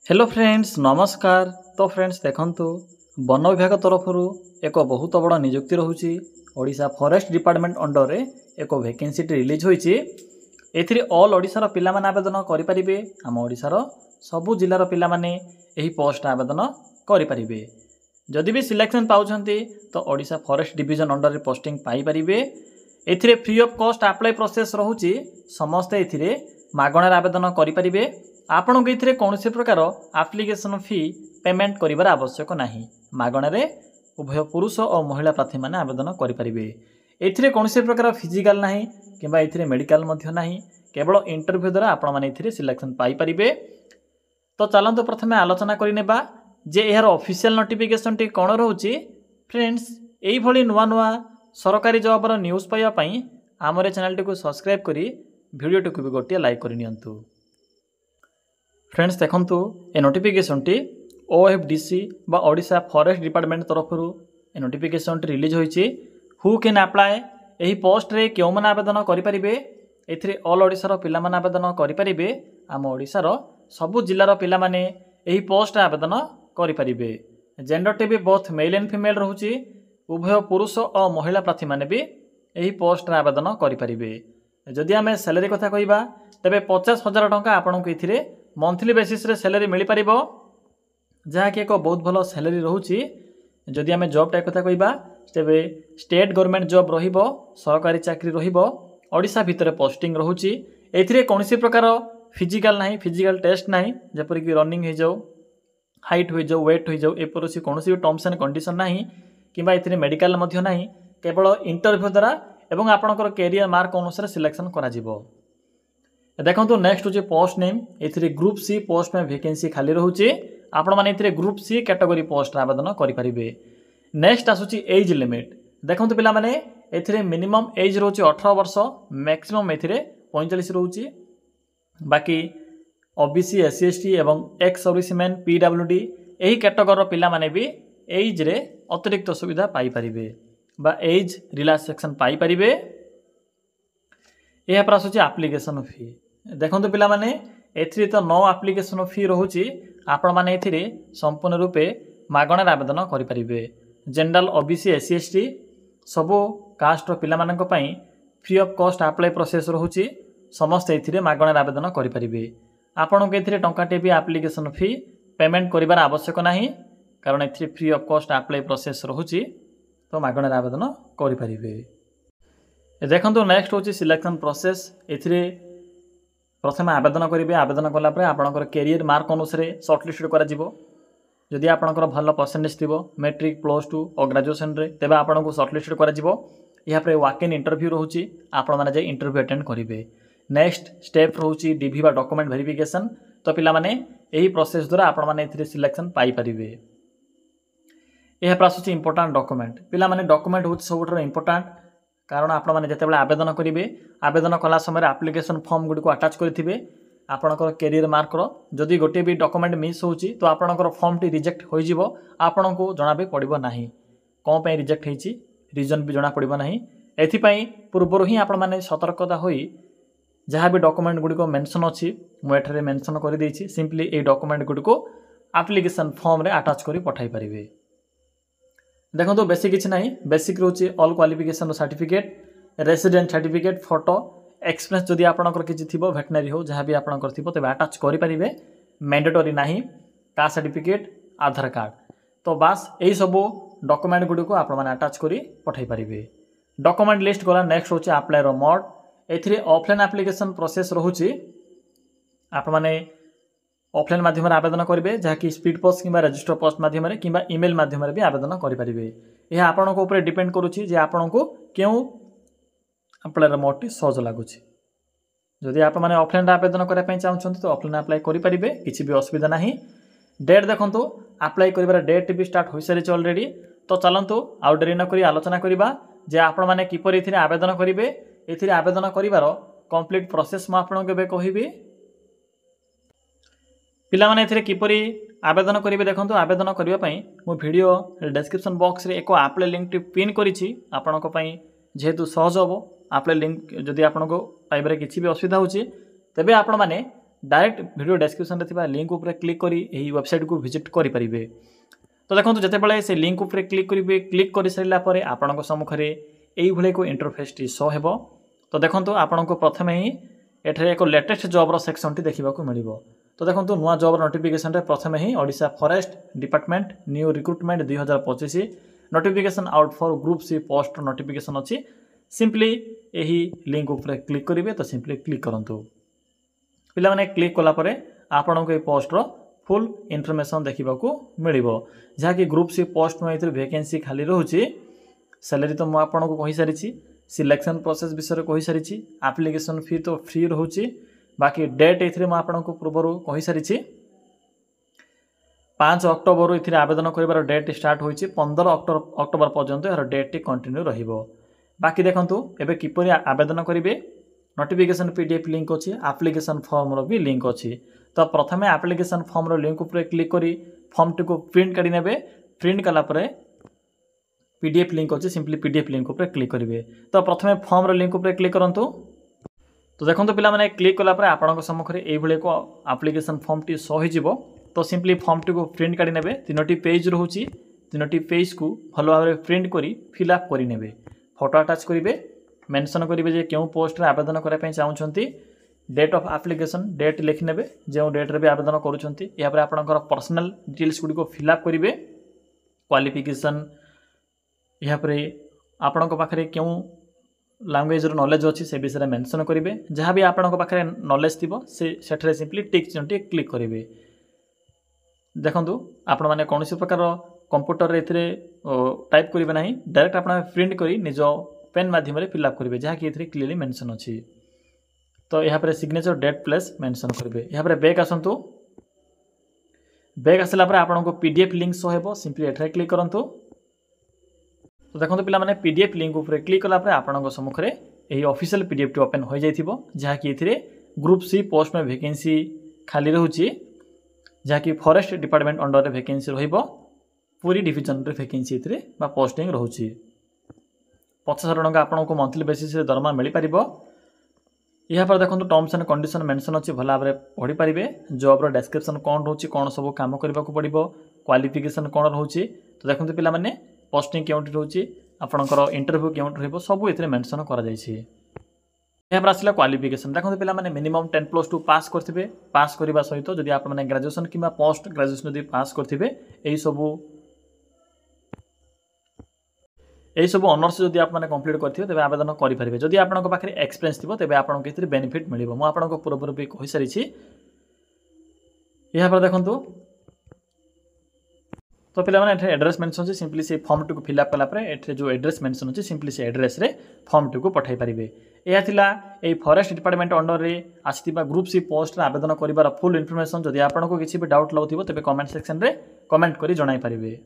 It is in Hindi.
हेलो फ्रेंड्स नमस्कार। तो फ्रेंड्स देखंतु वन विभाग तरफ एक बहुत बड़ा नियुक्ति रोचे ओडिशा फॉरेस्ट डिपार्टमेंट अंडर रे एक वैकेंसी रिलीज होईची। एथिरे ऑल ओडिशार पिला माने आवेदन करि परिबे। हम ओडिशार सबु जिल्लार पिला माने एही पोस्ट आवेदन करि परिबे। जदि भी सिलेक्शन पाउछंती तो ओडिशा फॉरेस्ट डिवीजन अंडर रे पोस्टिंग पाई परिबे। एथिरे free of cost apply process रहूची। समस्त एथिरे मागणार आवेदन करि परिबे। आपण को ये कौन से प्रकार एप्लिकेशन फी पेमेंट करिवार आवश्यक नाही। मागणारे उभय पुरुष और महिला प्रार्थी माने आवेदन करें। एथिरे कौन से प्रकार फिजिकल नाही किंबा एथिरे मेडिकल मध्य नाही, केवल इंटरव्यू द्वारा आपण माने एथिरे सिलेक्शन पाई परिबे। तो चलंतु प्रथमे आलोचना करिनेबा जे यार ऑफिशियल नोटिफिकेशन टी कोन रहउची। फ्रेंड्स एई भली नुवा नुवा सरकारी जॉबर न्यूज़ पाइबा पई हमरे चैनल टी को सब्सक्राइब करी वीडियो टी को भी गोटे लाइक करि नियंतु। फ्रेंड्स देखंतु ए नोटिफिकेशन टी OFDC बा ओडिशा फॉरेस्ट डिपार्टमेंट तरफ ए नोटिफिकेशन टी रिलीज होईची। हु कैन अप्लाई एही पोस्ट रे केउ माने आवेदन करि परिबे। एथिरे ऑल ओडिशा पिला माने आवेदन करि परिबे। आम ओडिशार सबु जिल्लार पिला माने एही पोस्ट आवेदन करि परिबे। जेंडर टी भी बोथ मेल एंड फीमेल रहूची। उभय पुरुष और महिला प्रार्थी माने भी एही पोस्ट रे आवेदन करि परिबे। जदि आमे सैलरी कथा कहिबा तबे 50,000 टंका आपन को एथिरे मंथली बेसिस रे सैलरी मिल पारिबो, जहाँ कि एक बहुत भल सैलरी रहूची। जदि आमे जॉब टाइप कथा कहिबा तबे स्टेट गवर्नमेंट जॉब रहिबो, सरकारी चाकरी रहिबो, ओडिशा भितर पोस्टिंग रहूची। एथिरे कोनसी प्रकार फिजिकल नाही, फिजिकल टेस्ट नाही, जेपरि कि रनिंग हे जाऊ, हाइट हो जाऊ, वेट हो जाऊ, एपरसी कोनसी भी टर्म्स एंड कंडीशन नाही किंबा एथिरे मेडिकल मध्य नाही, केवल इंटरव्यू द्वारा एवं आपनकर कैरियर मार्क अनुसार सिलेक्शन करा जिवो। देखो नेक्स्ट हूँ पोस्ट नेम। एथिरे ग्रुप सी पोस्ट में वैकेंसी खाली रोचे। आपण माने एथिरे ग्रुप सी कैटेगरी पोस्ट आवेदन करें। नेक्स्ट आसूची एज लिमिट। देखो पिला माने एथिरे मिनिमम एज रोचे 18 वर्ष, मैक्सिमम एथिरे 45 रोचे। बाकी OBC SC ST एवं एक्स सर्विसमैन PWD यही कैटेगरी पिला माने भी एज रे अतिरिक्त सुविधा पाई परिबे बा एज रिलैक्सेशन पाई परिबे। यह पर आसूची एप्लिकेशन फी। देखो पिला माने एथिरे तो नो एप्लिकेशन फी रोची। आपण माने एथिरे संपूर्ण रूपे मागणार आवेदन करि परिबे। जनरल OBC SC ST सबो कास्ट पिला मानक पई free of cost apply process रोची। समस्त एथिरे मागणार आवेदन करि परिबे। आपण को एथिरे टंकाटे भी एप्लिकेशन फी पेमेंट करिवार आवश्यक नाही, कारण एथिरे free of cost apply process रोची। तो मागणार आवेदन करि परिबे। देखो नेक्स्ट हूँ सिलेक्शन प्रोसेस। एथिरे प्रथम आवेदन करेंगे। आवेदन कलापर आपंकर कैरियर मार्क अनुसार सर्टलिस्ट करी आपंकर भल परसेंटेज थी मैट्रिक +2 और ग्रेजुएशन रे, तेबे आपन को सर्टलिस्ट कर वॉक इन इंटरव्यू रोचे। आपण मैंने इंटरव्यू अटेंड करेंगे। नेक्स्ट स्टेप रोचे DV बा डॉक्यूमेंट वेरिफिकेशन। तो पिला माने यही प्रोसेस द्वारा आपण मैंने सिलेक्शन पाई परिबे। यह आसूची इंपोर्टाट डॉक्यूमेंट। पिला माने डॉक्यूमेंट हूँ सब इंपोर्टाट, कारण आपण मैंने जितेबाला आवेदन करेंगे, आवेदन कला समय एप्लिकेशन फॉर्म गुडी को अटैच करेंगे। आपणकर कैरियर मार्कर जदि गोटे भी डॉक्यूमेंट मिस होची तो आपणकर फॉर्म टी रिजेक्ट हो जिवो। आपण को जना भी पड़िबो नाही कौन पे रिजेक्ट होईची, रीजन भी जना पड़िबो नाही। एथिपाई पूर्व ही आपण माने सतर्कता होई जहाँ भी डॉक्यूमेंट गुडी को मेंशन अछि मुझे मेंशन कर देछि। सिंपली ए डॉक्यूमेंट गुडी को एप्लिकेशन फॉर्म रे अटैच करी पठाई परिबे। देखो तो बेसिक किसी ना, बेसिक रोचे all qualification certificate, resident certificate, photo, experience जदि आपनकर किछि थिबो, वेटनरी हो जहाँ भी आपनकर थिबो तबे अटैच करि परिबे। मैंडेटरी नाही, कास्ट सर्टिफिकेट, आधार कार्ड। तो बास यही सब डॉक्यूमेंट गुडी को आपण माने अटैच करी पठाई परिबे। डॉक्यूमेंट लिस्ट गला। नेक्स्ट होचे अप्लाई रो मोड। एथिरे ऑफलाइन एप्लिकेशन प्रोसेस रहूची। आपण माने ऑफलाइन माध्यम आवेदन करेंगे, जहाँकि स्पीड पोस्ट कि रजिस्टर पोस्ट माध्यम कि ईमेल माध्यम भी आवेदन करेंगे। यह आपण को ऊपर डिपेंड करुच्ची जे आपण को क्यों अप्लाई मोड टी सहज लगुच। जदि आप मैंने ऑफलाइन आवेदन करने चाहते तो ऑफलाइन अप्लाई करेंगे, किसी भी असुविधा नहीं। डेट देखो अप्लाई कर डेट भी स्टार्ट हो सारी ऑलरेडी। तो चलतु आउ डेरी नक आलोचना करवा जे आपण मैंने किपर ए आवेदन करेंगे। ये आवेदन कर कंप्लीट प्रोसेस मुझे कहबी। पिला माने एथिरे किपरि आवेदन करेंगे। देखो आवेदन करने मो वीडियो डिस्क्रिप्शन बॉक्स रे एक अप्लाई लिंक टी पिन करिछि। आपण को पई जेहेतु सहज हम अप्लाई लिंक जदि आपण को पाइबारे किसी भी असुविधा होची तेबे आपण माने डायरेक्ट वीडियो डिस्क्रिप्शन रे लिंक उपर क्लिक करी एही वेबसाइट को विजिट करि परिबे। तो देखो जितेबाला से लिंक उपर क्लिक करेंगे क्लिक कर सारा आपण सम्मुखें यही एक इंटरफेस टी शो हेब। तो देखो आपन को प्रथम ही एठारे एक लेटेस्ट जॉबर सेक्शन टी देखा मिल। तो देखो नुआ जॉब नोटिफिकेशन रे प्रथम ही Odisha forest department new recruitment 2025 notification out for group C post notification अच्छी। सिंपली यही लिंक उपर क्लिक करेंगे। तो सिंपली क्लिक करूँ पिला माने क्लिक कलापर आपण को पोस्टर फुल इनफॉरमेशन देखा मिल जहाँकि ग्रुप सी पोस्ट में वैकेंसी खाली रोचे। सैलरी तो मुझे आपको कही सारी सिलेक्शन प्रोसेस विषय कही सारी एप्लिकेशन फी तो फ्री रोचे। बाकी डेट ये आपको पूर्व कही सारी 5 अक्टोबर ये आवेदन कर डेट स्टार्ट हो 15 अक्टोबर पर्यंत यार डेट टी कंटिन्यू रहिबो। बाकी देखंतु एबे किपरि आवेदन करेंगे नोटिफिकेशन पीडीएफ लिंक अच्छी एप्लिकेशन फॉर्म भी लिंक अच्छी। तो प्रथम एप्लिकेशन फॉर्म रो लिंक उपर क्लिक करी फॉर्म टी को प्रिंट काढ़ी नेबे। प्रिंट कलापर पीडीएफ लिंक अच्छी सिंपली पीडीएफ लिंक उपर क्लिक करेंगे। तो प्रथम फॉर्म रो लिंक उपर क्लिक करंतु। तो देखो पिला माने क्लिक कलापर आपण सम्मुखें यही एक एप्लिकेशन फॉर्म टी शो हो। तो सिंपली फॉर्म टी को प्रिंट काढ़ी नेबे। 3टी पेज रोचे 3टी पेज को भल भाव में प्रिंट करी फिलअप करेंगे। फोटो अटाच करेंगे मेंशन करेंगे क्यों पोस्ट रे आवेदन करने चाहते डेट ऑफ एप्लिकेशन डेट लिखिने जो डेट रे भी आवेदन करुँच। आपंकर पर्सनल डिटेल्स गुड़ी फिलअप करेंगे क्वालिफिकेशन यापर आपण पाखे क्यों लैंग्वेज नॉलेज अच्छी से विषय में मेंशन करेंगे। जहाँ भी आपण पाखे नॉलेज थी से सिंपली टिक चिन्ह क्लिक करेंगे। देखो आपण मैंने कौन प्रकार कंप्यूटर रे टाइप करेंगे ना डायरेक्ट आप प्रिंट कर निज पेन माध्यम फिलअप करेंगे जहाँ कि क्लीयरली मेंशन अच्छी। तो यहाँ पर सिग्नेचर डेट प्लेस मेंशन करेंगे। यहाँ पर बैक आसतु बैक आसला आपन को पीडीएफ लिंक शो हेबो सिंपली एठारे क्लिक करंतु। तो देखो पिला माने पीडीएफ लिंक उपर क्लिक कला आपण सम्मुखें यही ऑफिशियल पीडीएफ टी ओपन हो जाइथिबो जहाँ कि ग्रुप सी पोस्ट में वैकेंसी खाली रोचे जहाँ कि फॉरेस्ट डिपार्टमेंट अंडर रे वैकेंसी रहिबो। पूरी डिविजन रे वैकेंसी बा पोस्टिंग रोचे 50,000 टंका आपको मंथली बेसिस दरमा मिल पार। यहाँ पर देखो टर्म्स एंड कंडीशन मेंशन अच्छी भल भाव में पढ़ी पारे। जॉब डिस्क्रिप्शन कौन रोचे कौन सब कम करने को पड़ो क्वालिफिकेशन कौन रोचे। तो देखो पिला माने पोस्टिंग क्योंटी रोचे आपंकर इंटरव्यू क्योंटी रही सब ये मेंशन कर यहाँ पर आसला क्वालिफिकेशन देखो पिला माने मिनिमम 10+2 पास करथिबे। पास करने सहित जदि आप माने ग्रेजुएशन किंबा पोस्ट ग्रेजुएशन जदि पास करथिबे यही सब ऑनर्स जदि आप माने कंप्लीट करथिबे तबे आवेदन करि परिबे। जदि आपनक पाखरे एक्सपीरियंस थिबो तबे आपनक एथिरे बेनिफिट मिलिबो। मु आपनक पूर्व भी कहि सारी छी। यहाँ पर देखंतु तो पिला माने एठे एड्रेस मेंशन अछि सिंपली से फॉर्म टी को फिलअप कला परे एठे जो एड्रेस मेंशन अछि सिंपली से एड्रेस रे फॉर्म टी को पठाई परिबे। एया थिला ए फॉरेस्ट डिपार्टमेंट अंडर रे आसीबा ग्रुप सी पोस्ट रे आवेदन करिवार फुल इन्फॉर्मेशन। जदि आपनको किछि भी डाउट लागुथिबो तबे कमेंट सेक्शन रे कमेंट करी जणाई परिबे।